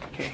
Okay.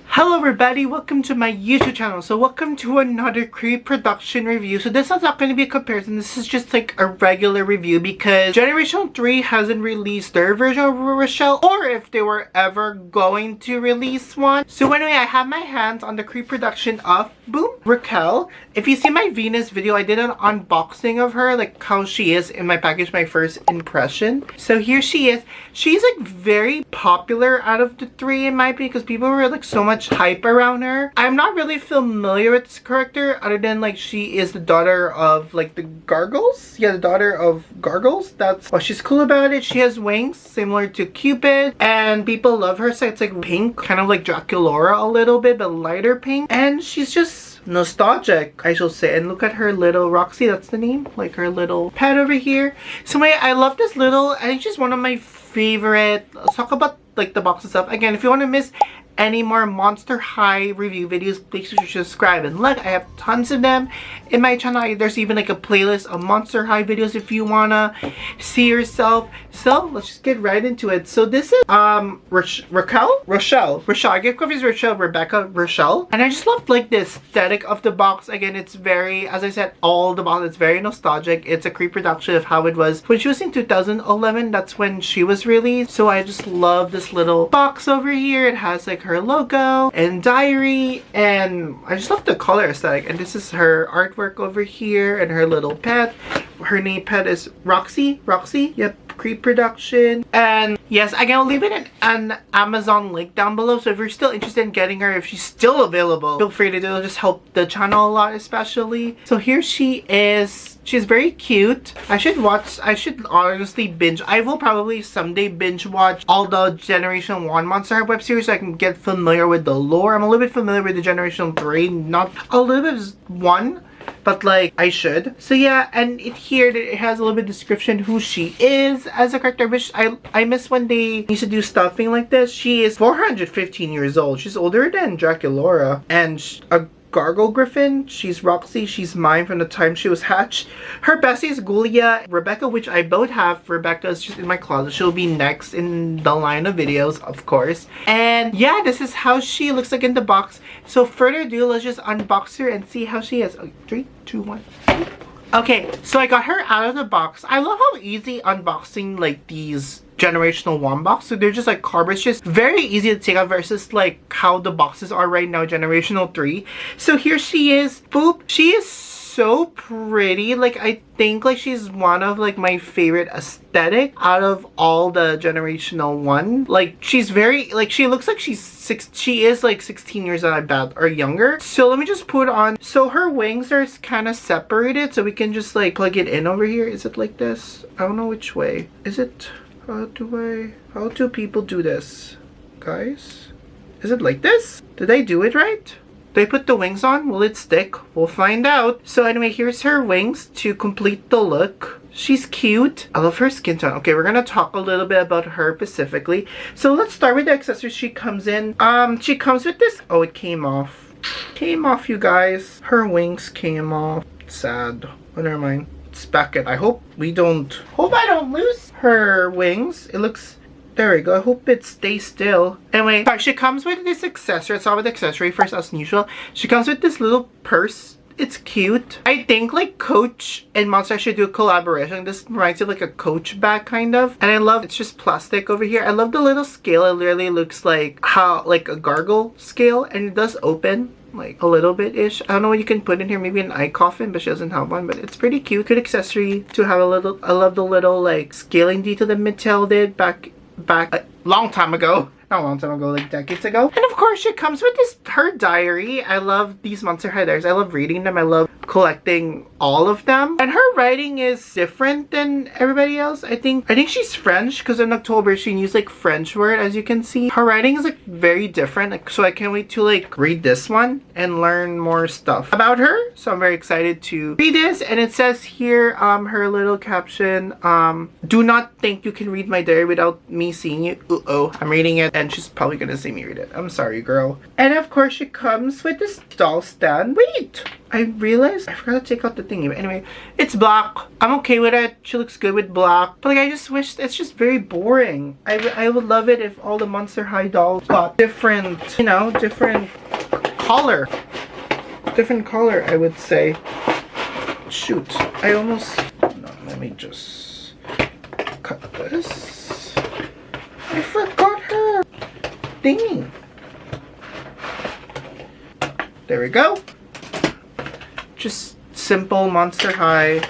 Hello everybody, welcome to my YouTube channel. So welcome to another Creep production review. So this is not going to be a comparison, this is just like a regular review because Generation 3 hasn't released their version of Rochelle, or if they were ever going to release one. So anyway, I have my hands on the Creep production of Rochelle. If you see my Venus video, I did an unboxing of her, like how she is in my package, my first impression. So here she is. She's like very popular out of the three in my opinion because people were like so much hype around her. I'm not really familiar with this character other than like she is the daughter of like the gargoyles. Yeah, the daughter of gargoyles. That's what she's cool about it. She has wings similar to Cupid and people love her. So it's like pink, kind of like Draculaura a little bit, but lighter pink. And she's just nostalgic, I shall say. And look at her little Roxy, that's the name, like her little pet over here. So anyway, I love this little, I think she's one of my favorite. Let's talk about like the box itself. Again, if you want to miss any more Monster High review videos, please subscribe and like. I have tons of them in my channel. There's even like a playlist of Monster High videos if you wanna see yourself. So let's just get right into it. So this is Rochelle. I get confused, Rochelle. And I just love like the aesthetic of the box. Again, it's very, as I said, all the box, it's very nostalgic. It's a Creep production of how it was when she was in 2011. That's when she was released. So I just love this little box over here. It has like her logo and diary, and I just love the color aesthetic. And this is her artwork over here and her little pet. Her name pet is Roxy. Yep, Creep production. And yes, again, I'll leave it in an Amazon link down below, so if you're still interested in getting her, if she's still available, feel free to do it. It'll just help the channel a lot, especially. So here she is. She's very cute. I should honestly binge. I will probably someday binge watch all the Generation 1 Monster High web series so I can get familiar with the lore. I'm a little bit familiar with the Generation 3, not a little bit 1, but like I should. So yeah, and here it has a little bit of description who she is as a character, which I miss when they used to do stuffing like this. She is 415 years old. She's older than Draculaura and a Gargoyle Griffin. She's Roxy. She's mine from the time she was hatched. Her bestie is Julia, Rebecca, which I both have. Rebecca is just in my closet. She'll be next in the line of videos, of course. And yeah, this is how she looks like in the box. So further ado, let's just unbox her and see how she is. Oh, 3, 2, 1. Okay, so I got her out of the box. I love how easy unboxing like these Generational 1 box. So they're just like cardboard. It's just very easy to take out versus like how the boxes are right now, Generational 3. So here she is. Boop. She is so pretty. Like I think like she's one of like my favorite aesthetic out of all the Generational 1. Like she's very, like she looks like she is like 16 years old, I bet, or younger. So let me just put on. So her wings are kind of separated, so we can just like plug it in over here. Is it like this? I don't know which way. Is it? How do people do this, guys? Is it like this? Did I do it right? Did I put the wings on? Will it stick? We'll find out. So anyway, here's her wings to complete the look. She's cute. I love her skin tone. Okay, we're gonna talk a little bit about her specifically. So let's start with the accessories she comes in. She comes with this. Oh, it came off. Came off, you guys. Her wings came off. Sad. Oh, never mind. Back it. I hope I don't lose her wings. It looks, there we go. I hope it stays still. Anyway, she comes with this accessory. Let's start with the accessory first, as usual. She comes with this little purse. It's cute. I think like Coach and Monster should do a collaboration. This reminds me of like a Coach bag kind of. And I love, it's just plastic over here. I love the little scale. It literally looks like like a gargoyle scale, and it does open like a little bit ish. I don't know what you can put in here, maybe an eye coffin, but she doesn't have one. But it's pretty cute. Good accessory to have a little. I love the little like scaling detail that Mattel did back a long time ago. Not a long time ago, like decades ago. And of course, she comes with her diary. I love these Monster High diaries. I love reading them. I love collecting all of them. And her writing is different than everybody else. I think she's French because in October she used like French word, as you can see. Her writing is like very different. Like, so I can't wait to like read this one and learn more stuff about her. So I'm very excited to read this. And it says here, her little caption, do not think you can read my diary without me seeing you. Uh-oh, I'm reading it. And she's probably gonna see me read it. I'm sorry, girl. And of course, she comes with this doll stand. Wait! I realized I forgot to take out the thingy, but anyway, it's black. I'm okay with it. She looks good with black, but like I just wish it's just very boring. I would love it if all the Monster High dolls got different, you know, different color, I would say. Shoot, I almost, no, let me just cut this. I forgot her thingy. There we go. Just simple Monster High.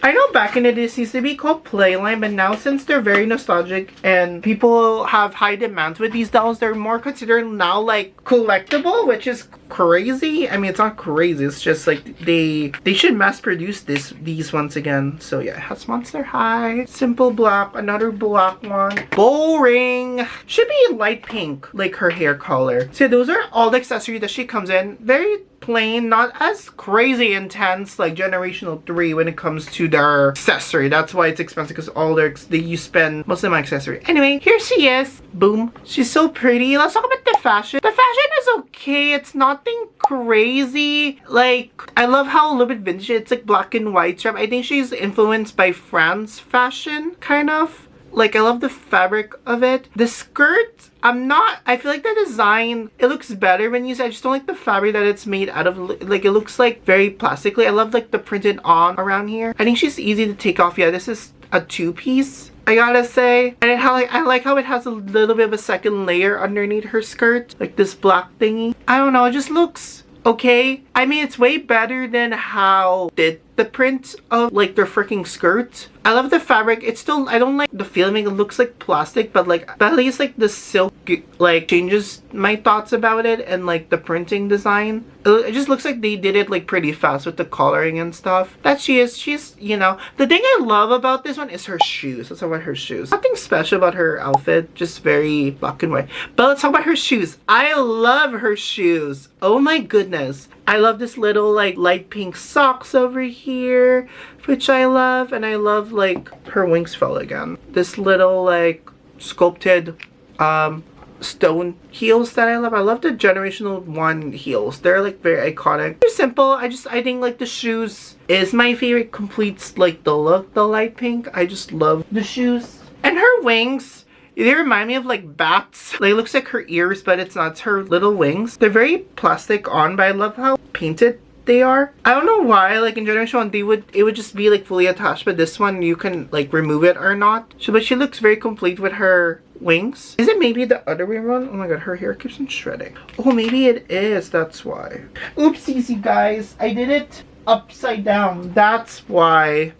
I know back in the day, this used to be called Playline, but now since they're very nostalgic and people have high demands with these dolls, they're more considered now like collectible, which is crazy. I mean, it's not crazy. It's just like they should mass produce these once again. So yeah, it has Monster High, simple black, another black one. Boring. Should be light pink, like her hair color. So those are all the accessories that she comes in. Very plain, not as crazy intense like Generational 3 when it comes to their accessory. That's why it's expensive, because all you spend most of my accessory. Anyway, here she is. Boom. She's so pretty. Let's talk about the fashion. The fashion is okay. It's nothing crazy. Like, I love how a little bit vintage. It's like black and white strap. I think she's influenced by France fashion, kind of. Like, I love the fabric of it. The skirt, I feel like the design, it looks better when you say, I just don't like the fabric that it's made out of. Like, it looks like very plastically. I love like the printed on around here. I think she's easy to take off. Yeah, this is a two-piece, I gotta say. And I like how it has a little bit of a second layer underneath her skirt. Like this black thingy. I don't know, it just looks okay. I mean, it's way better than how did the print of like their freaking skirt. I love the fabric. It's still, I don't like the feeling. It looks like plastic, but at least like the silk like changes my thoughts about it, and like the printing design. It just looks like they did it like pretty fast with the coloring and stuff. She's, you know, the thing I love about this one is her shoes. Let's talk about her shoes. Nothing special about her outfit, just very black and white. But let's talk about her shoes. I love her shoes. Oh my goodness. I love this little like light pink socks over here, which I love. And I love like her wings fell again. This little like sculpted stone heels that I love. I love the Generational 1 heels. They're like very iconic. They're simple. I think like the shoes is my favorite. Completes like the look, the light pink. I just love the shoes. And her wings, they remind me of like bats. Like, it looks like her ears, but it's not. It's her little wings. They're very plastic on, but I love how painted they are. I don't know why, like in Generation 1 it would just be like fully attached, but this one you can like remove it or not. But she looks very complete with her wings. Is it maybe the other way around? Oh my god, her hair keeps on shredding. Oh, maybe it is. That's why. Oopsies, you guys. I did it upside down. That's why.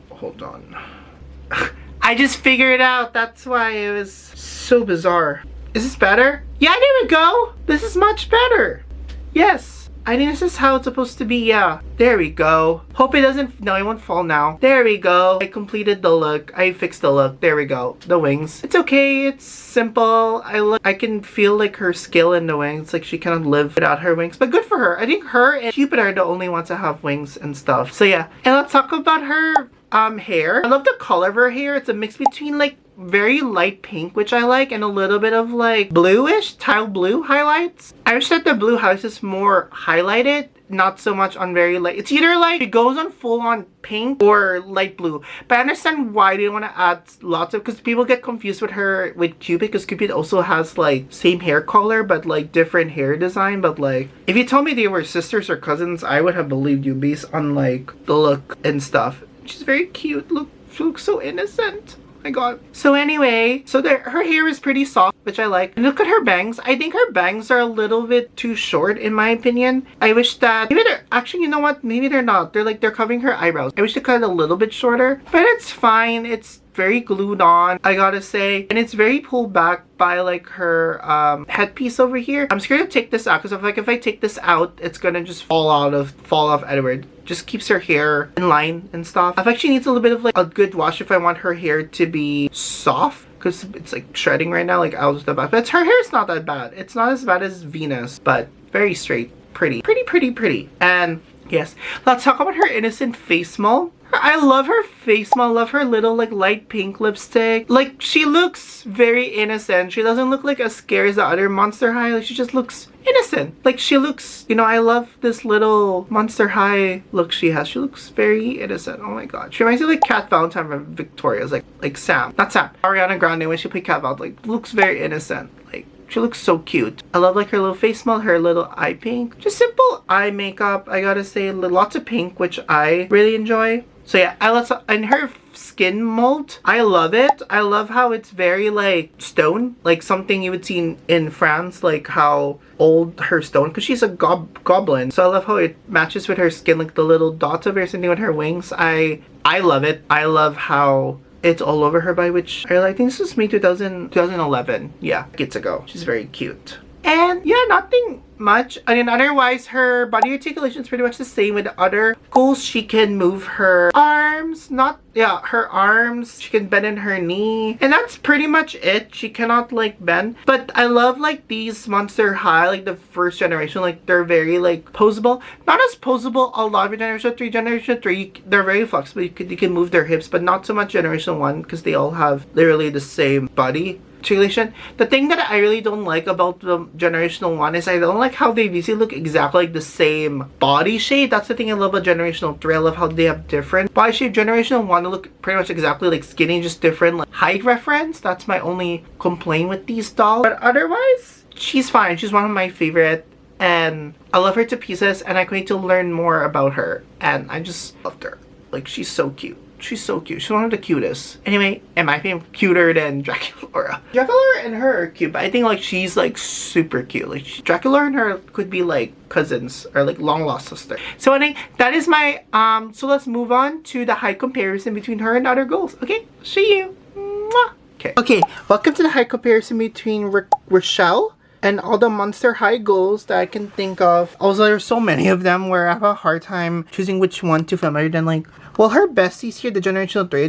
Hold on. I just figured it out. That's why it was so bizarre. Is this better? Yeah, there we go. This is much better. Yes. I think this is how it's supposed to be. Yeah. There we go. Hope it doesn't. No, it won't fall now. There we go. I completed the look. I fixed the look. There we go. The wings. It's okay. It's simple. I can feel like her skill in the wings. Like she cannot live without her wings. But good for her. I think her and Cupid are the only ones that have wings and stuff. So yeah. And let's talk about her hair. I love the color of her hair. It's a mix between like very light pink, which I like, and a little bit of like bluish, tile blue highlights. I wish that the blue highlights is more highlighted, not so much on very light. It's either like it goes on full on pink or light blue. But I understand why they want to add lots of, because people get confused with her with Cupid, because Cupid also has like same hair color but like different hair design. But like if you told me they were sisters or cousins, I would have believed you based on like the look and stuff. She's very cute. Look, she looks so innocent. Oh my god. So anyway, so her hair is pretty soft, which I like. And look at her bangs. I think her bangs are a little bit too short in my opinion. I wish that, maybe they're, actually, you know what? Maybe they're not. They're covering her eyebrows. I wish they cut it a little bit shorter, but it's fine. It's very glued on, I gotta say. And it's very pulled back by like her headpiece over here. I'm scared to take this out, because if I take this out, it's gonna just fall off Edward. Just keeps her hair in line and stuff. I actually needs a little bit of like a good wash if I want her hair to be soft, because it's like shredding right now, like out of the back. But her hair is not that bad. It's not as bad as Venus, but very straight. Pretty. And yes, let's talk about her innocent face mold. Her I love her face smell. I love her little like light pink lipstick. Like she looks very innocent. She doesn't look like as scary as the other Monster High. Like she just looks innocent. Like she looks, you know, I love this little Monster High look she has. She looks very innocent. Oh my god. She reminds me of like Cat Valentine from Victoria's. Like Sam. Not Sam. Ariana Grande when she played Cat Valentine. Like looks very innocent. Like she looks so cute. I love like her little face smell, her little eye pink. Just simple eye makeup. I gotta say, lots of pink, which I really enjoy. So yeah, and her skin mold, I love it. I love how it's very like stone, like something you would see in France, like how old her stone, because she's a goblin. So I love how it matches with her skin, like the little dots of her, something with her wings. I love it. I love how it's all over her, by which I think this was made 2011. Yeah, gets ago. She's very cute. And yeah, nothing much. I mean, otherwise her body articulation is pretty much the same with the other ghouls. She can move her arms, her arms. She can bend in her knee, and that's pretty much it. She cannot like bend. But I love like these Monster High, like the first generation, like they're very like posable. Not as posable a lot of Generation 3. Generation 3, they're very flexible. You can move their hips, but not so much Generation 1 because they all have literally the same body articulation. The thing that I really don't like about the Generational 1 is I don't like how they basically look exactly like the same body shape. That's the thing I love about Generational 3. I love how they have different body shape. Generational 1 look pretty much exactly like skinny, just different like height reference. That's my only complaint with these dolls. But otherwise, she's fine. She's one of my favorite, and I love her to pieces, and I can't wait to learn more about her, and I just loved her. Like, she's so cute. She's so cute. She's one of the cutest. Anyway, in my opinion, cuter than Draculaura. Draculaura and her are cute, but I think like she's like super cute. Like Draculaura and her could be like cousins or like long lost sister. So I think that is my so let's move on to the height comparison between her and other ghouls. Okay, see you. Mwah. Okay, welcome to the height comparison between Rochelle and all the Monster High ghouls that I can think of. Also, there's so many of them where I have a hard time choosing which one to film other than like, well, her besties here, the Generational 3, I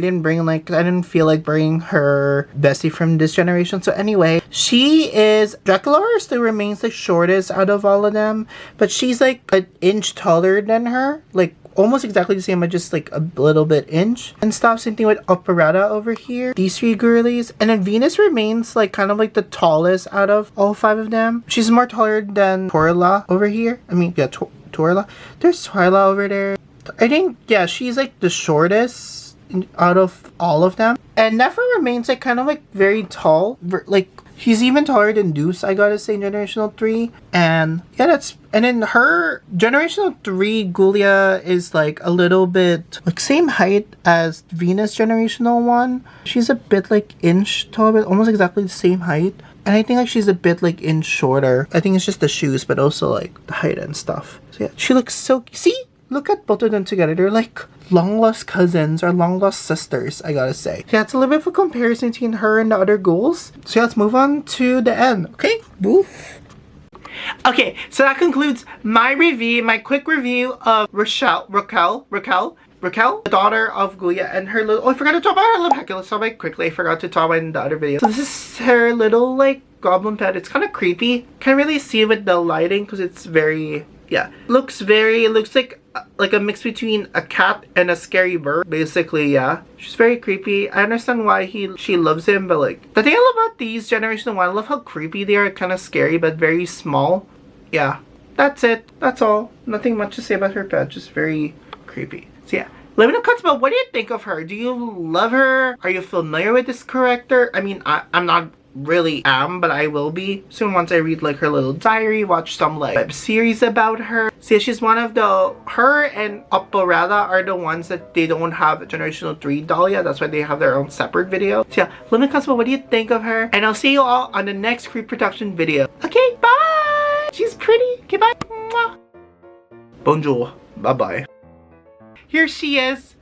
didn't feel like bringing her bestie from this generation. So anyway, Draculaura still remains the shortest out of all of them, but she's like an inch taller than her, like almost exactly the same, but just like a little bit inch and stuff. Same thing with Operetta over here. These three girlies. And then Venus remains like kind of like the tallest out of all 5 of them. She's more taller than Torla over here. I mean, yeah, Torla. There's Twyla over there. I think, yeah, she's like the shortest out of all of them. And Nefer remains like kind of like very tall. Like she's even taller than Deuce, I gotta say, in Generational 3. And yeah, and in her Generational 3, Ghoulia is like a little bit like same height as Venus Generational 1. She's a bit like inch taller, but almost exactly the same height. And I think like she's a bit like inch shorter. I think it's just the shoes, but also like the height and stuff. So yeah, she looks so, see? Look at both of them together. They're like long-lost cousins or long-lost sisters, I gotta say. Yeah, it's a little bit of a comparison between her and the other ghouls. So yeah, let's move on to the end. Okay, woof. Okay, so that concludes my quick review of Rochelle, the daughter of Ghoulia, and her little, oh, I forgot to talk about her little pet. Let's talk about it quickly. I forgot to talk about it in the other video. So this is her little like goblin pet. It's kind of creepy. Can't really see it with the lighting because it's very, yeah. It looks like a mix between a cat and a scary bird, basically. Yeah, she's very creepy. I understand why she loves him, but like the thing I love about these Generation 1, I love how creepy they are. Kind of scary, but very small. Yeah, that's it. That's all. Nothing much to say about her pet. Just very creepy. So yeah, let me know in the comments below, what do you think of her? Do you love her? Are you familiar with this character? I mean, I'm not really but I will be soon once I read like her little diary, watch some like web series about her. So yeah, she's one of her and Operetta are the ones that they don't have a Generational 3 doll yet. That's why they have their own separate video. So yeah, let me know what do you think of her, and I'll see you all on the next Creep Production video. Okay, bye. She's pretty. Okay, bye. Mwah. Bonjour. Bye bye. Here she is.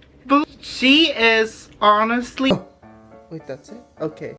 She is honestly. Wait, that's it? Okay.